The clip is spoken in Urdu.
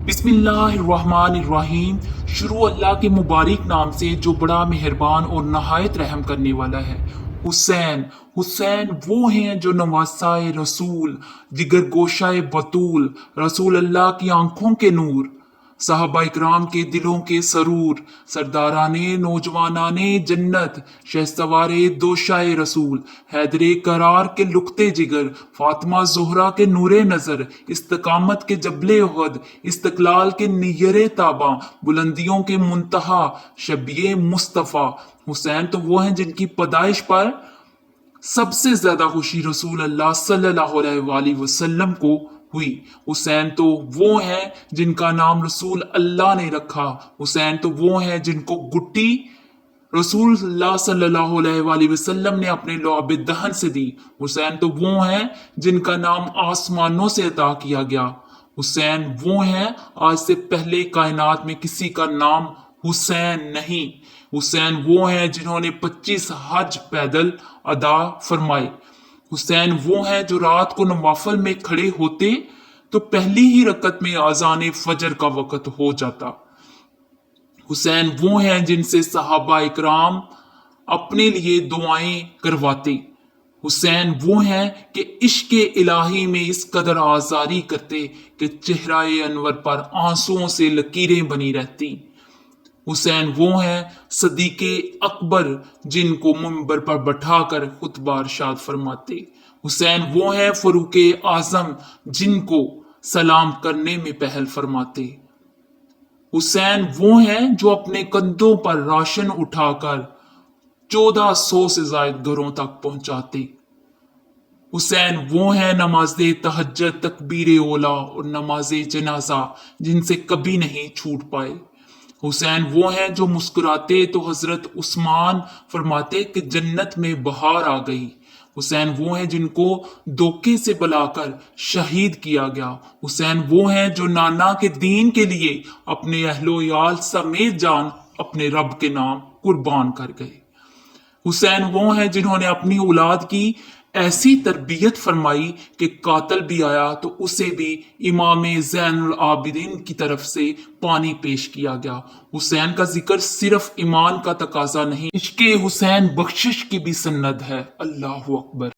بسم اللہ الرحمن الرحیم۔ شروع اللہ کے مبارک نام سے جو بڑا مہربان اور نہایت رحم کرنے والا ہے۔ حسین حسین وہ ہیں جو نواسائے رسول، جگر گوشائے بطول، رسول اللہ کی آنکھوں کے نور، صحابہ اکرام کے دلوں کے سرور، سرداران نوجوانان جنت، شہسوار دوشائے رسول، حیدر کرار کے لقطے جگر، فاطمہ زہرا کے نور نظر، استقامت کے جبل احد، استقلال کے نیر تاباں، بلندیوں کے منتہا، شبیہ مصطفیٰ۔ حسین تو وہ ہیں جن کی پیدائش پر سب سے زیادہ خوشی رسول اللہ صلی اللہ علیہ وآلہ وسلم کو ہوئی۔ حسین تو وہ ہیں جن کا نام رسول اللہ نے رکھا۔ حسین تو وہ ہیں جن کو گٹی رسول اللہ صلی اللہ علیہ وآلہ وسلم نے اپنے لعاب دہن سے دی۔ حسین تو وہ ہیں جن کا نام آسمانوں سے عطا کیا گیا۔ حسین وہ ہیں آج سے پہلے کائنات میں کسی کا نام حسین نہیں۔ حسین وہ ہیں جنہوں نے 25 حج پیدل ادا فرمائے۔ حسین وہ ہیں جو رات کو نوافل میں کھڑے ہوتے تو پہلی ہی رکعت میں اذان فجر کا وقت ہو جاتا۔ حسین وہ ہیں جن سے صحابہ اکرام اپنے لیے دعائیں کرواتے۔ حسین وہ ہیں کہ عشق الہی میں اس قدر آزاری کرتے کہ چہرہ انور پر آنسوؤں سے لکیریں بنی رہتی۔ حسین وہ ہیں صدیق اکبر جن کو منبر پر بٹھا کر خطبہ ارشاد فرماتے۔ حسین وہ ہیں فاروق اعظم جن کو سلام کرنے میں پہل فرماتے۔ حسین وہ ہیں جو اپنے کندھوں پر راشن اٹھا کر 1400 سے زائد گھروں تک پہنچاتے۔ حسین وہ ہیں نماز تہجد، تکبیر اولا اور نماز جنازہ جن سے کبھی نہیں چھوٹ پائے۔ حسین وہ ہیں جو مسکراتے تو حضرت عثمان فرماتے کہ جنت میں بہار آ گئی۔ حسین وہ ہیں جن کو دھوکے سے بلا کر شہید کیا گیا۔ حسین وہ ہیں جو نانا کے دین کے لیے اپنے اہل و عیال سمیت جان اپنے رب کے نام قربان کر گئے۔ حسین وہ ہیں جنہوں نے اپنی اولاد کی ایسی تربیت فرمائی کہ قاتل بھی آیا تو اسے بھی امام زین العابدین کی طرف سے پانی پیش کیا گیا۔ حسین کا ذکر صرف ایمان کا تقاضا نہیں، عشق حسین بخشش کی بھی سند ہے۔ اللہ اکبر۔